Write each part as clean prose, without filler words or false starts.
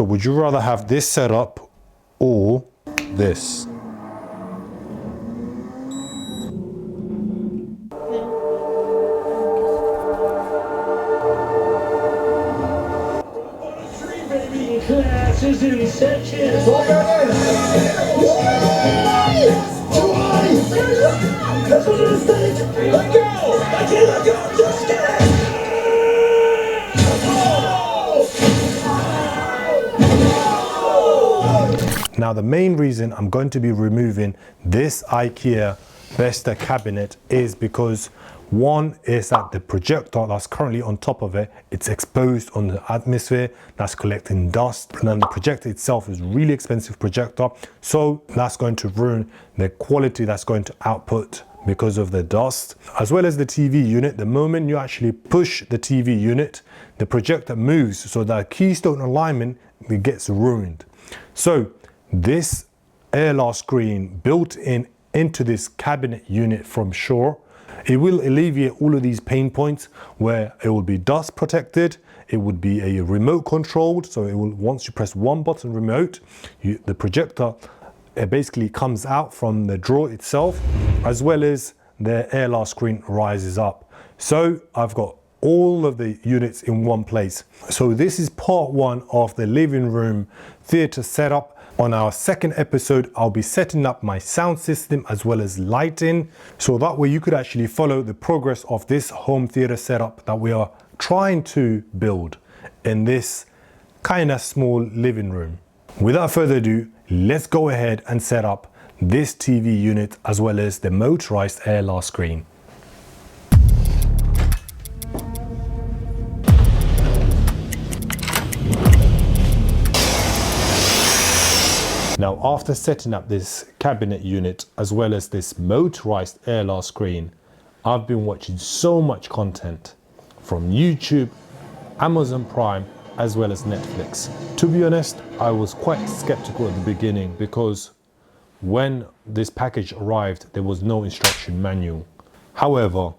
So would you rather have this setup or this? Classes in sections. Let's go to the stage. Let go. I can't let go. Just get it. Now the main reason I'm going to be removing this IKEA Vesta cabinet is because one is that the projector that's currently on top of it, it's exposed on the atmosphere, that's collecting dust, and then the projector itself is really expensive projector, so that's going to ruin the quality that's going to output because of the dust. As well as the TV unit, the moment you actually push the TV unit, the projector moves, so that keystone alignment, it gets ruined. So this ALR screen built into this cabinet unit from Shore, it will alleviate all of these pain points where it will be dust protected, it would be a remote controlled, so it will, once you press one button remote, the projector, it basically comes out from the drawer itself, as well as the ALR screen rises up. So I've got all of the units in one place. So this is part one of the living room theater setup. On our second episode, I'll be setting up my sound system as well as lighting, so that way you could actually follow the progress of this home theater setup that we are trying to build in this kind of small living room. Without further ado, let's go ahead and set up this TV unit as well as the motorized ALR screen. Now, after setting up this cabinet unit as well as this motorized ALR screen, I've been watching so much content from YouTube, Amazon Prime, as well as Netflix. To be honest, I was quite skeptical at the beginning because when this package arrived, there was no instruction manual. However,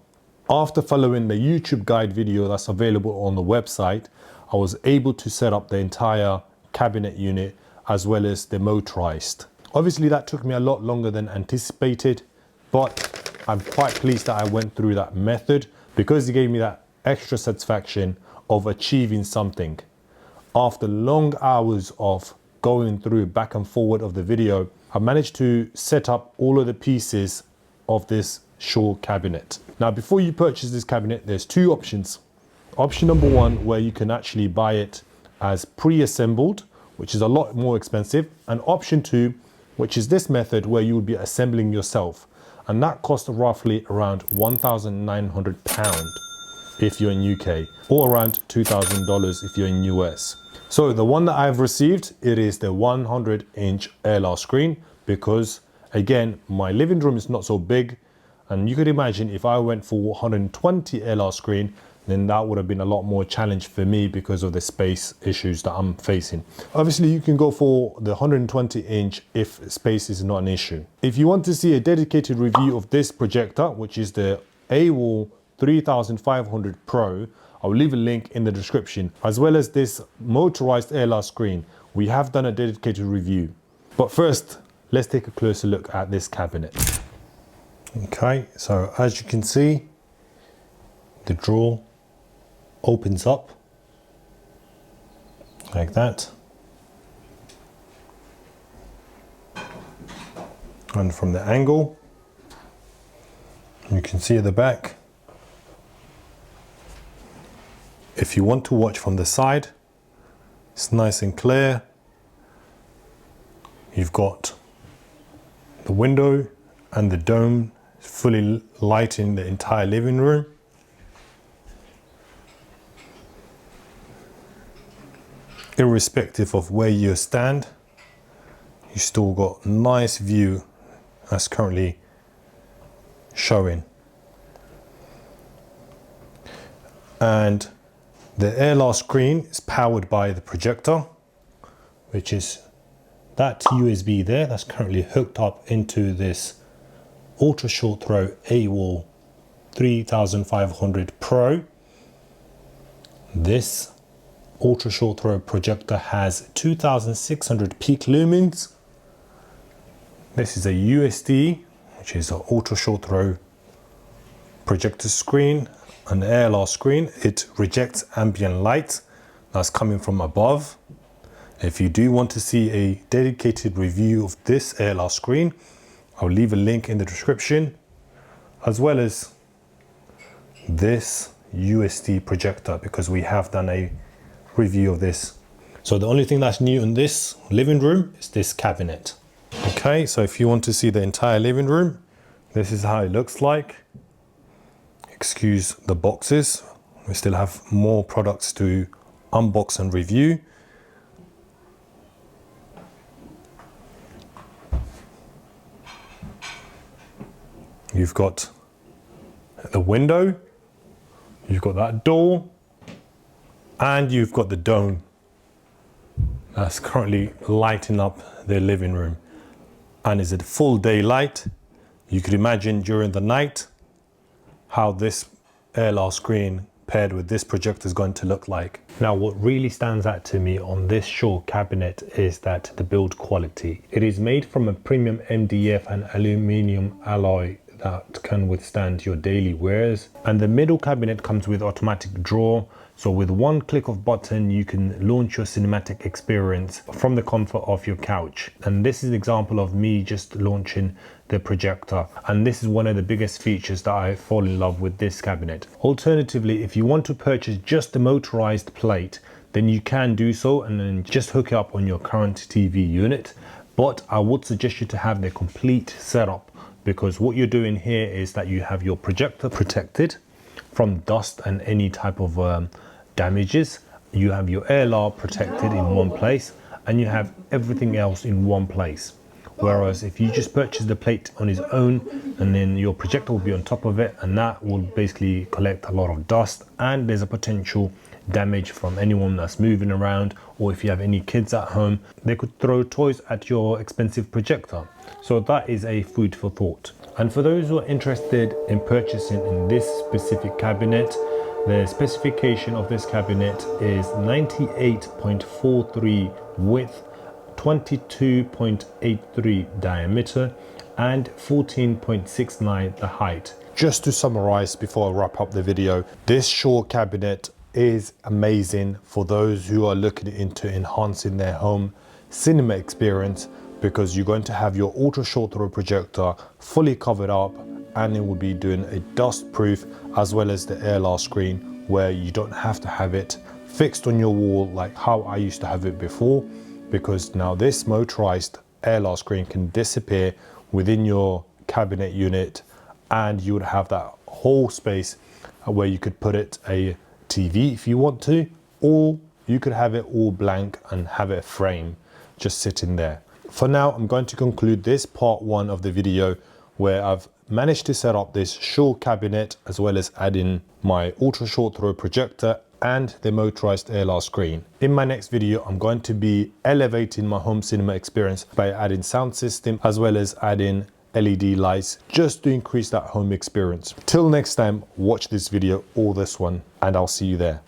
after following the YouTube guide video that's available on the website, I was able to set up the entire cabinet unit as well as the motorized. Obviously that took me a lot longer than anticipated, but I'm quite pleased that I went through that method because it gave me that extra satisfaction of achieving something. After long hours of going through back and forward of the video, I managed to set up all of the pieces of this Shore cabinet. Now, before you purchase this cabinet, there's two options. Option number one, where you can actually buy it as pre-assembled, which is a lot more expensive, and option two, which is this method where you would be assembling yourself, and that costs roughly around £1,900 if you're in UK, or around $2,000 if you're in US. So the one that I've received, it is the 100-inch ALR screen, because again, my living room is not so big, and you could imagine if I went for 120 ALR screen, then that would have been a lot more challenge for me because of the space issues that I'm facing. Obviously, you can go for the 120-inch if space is not an issue. If you want to see a dedicated review of this projector, which is the AWOL 3500 Pro, I'll leave a link in the description, as well as this motorized ALR screen. We have done a dedicated review. But first, let's take a closer look at this cabinet. Okay, so as you can see, the drawer opens up like that, and from the angle you can see at the back. If you want to watch from the side, it's nice and clear. You've got the window and the dome fully lighting the entire living room. Irrespective of where you stand, you still got nice view as currently showing. And the ALR screen is powered by the projector, which is that USB there that's currently hooked up into this ultra short throw AWOL 3500 Pro. This ultra short throw projector has 2600 peak lumens. This is a USD, which is an ultra short throw projector screen, an ALR screen. It rejects ambient light that's coming from above. If you do want to see a dedicated review of this ALR screen, I'll leave a link in the description, as well as this USD projector, because we have done a review of this. So the only thing that's new in this living room is this cabinet. Okay, so if you want to see the entire living room, this is how it looks like. Excuse the boxes, we still have more products to unbox and review. You've got the window, you've got that door, and you've got the dome that's currently lighting up the living room. And is it full daylight? You could imagine during the night how this ALR screen paired with this projector is going to look like. Now, what really stands out to me on this Shore cabinet is that the build quality. It is made from a premium MDF and aluminium alloy that can withstand your daily wears. And the middle cabinet comes with automatic drawer. So with one click of button, you can launch your cinematic experience from the comfort of your couch. And this is an example of me just launching the projector. And this is one of the biggest features that I fall in love with this cabinet. Alternatively, if you want to purchase just the motorized plate, then you can do so and then just hook it up on your current TV unit. But I would suggest you to have the complete setup, because what you're doing here is that you have your projector protected from dust and any type of damages. You have your ALR protected in one place, and you have everything else in one place. Whereas if you just purchase the plate on its own, and then your projector will be on top of it, and that will basically collect a lot of dust, and there's a potential damage from anyone that's moving around, or if you have any kids at home, they could throw toys at your expensive projector. So that is a food for thought. And for those who are interested in purchasing in this specific cabinet, the specification of this cabinet is 98.43 width, 22.83 diameter, and 14.69 the height. Just to summarize before I wrap up the video, this Shore cabinet is amazing for those who are looking into enhancing their home cinema experience, because you're going to have your ultra short throw projector fully covered up, and it will be doing a dust proof, as well as the ALR screen, where you don't have to have it fixed on your wall like how I used to have it before, because now this motorized ALR screen can disappear within your cabinet unit, and you would have that whole space where you could put it a TV if you want to, or you could have it all blank and have it frame just sitting there. For now, I'm going to conclude this part one of the video, where I've managed to set up this Shore cabinet, as well as add in my ultra short throw projector and the motorized ALR screen. In my next video, I'm going to be elevating my home cinema experience by adding sound system, as well as adding LED lights, just to increase that home experience. Till next time, watch this video or this one, and I'll see you there.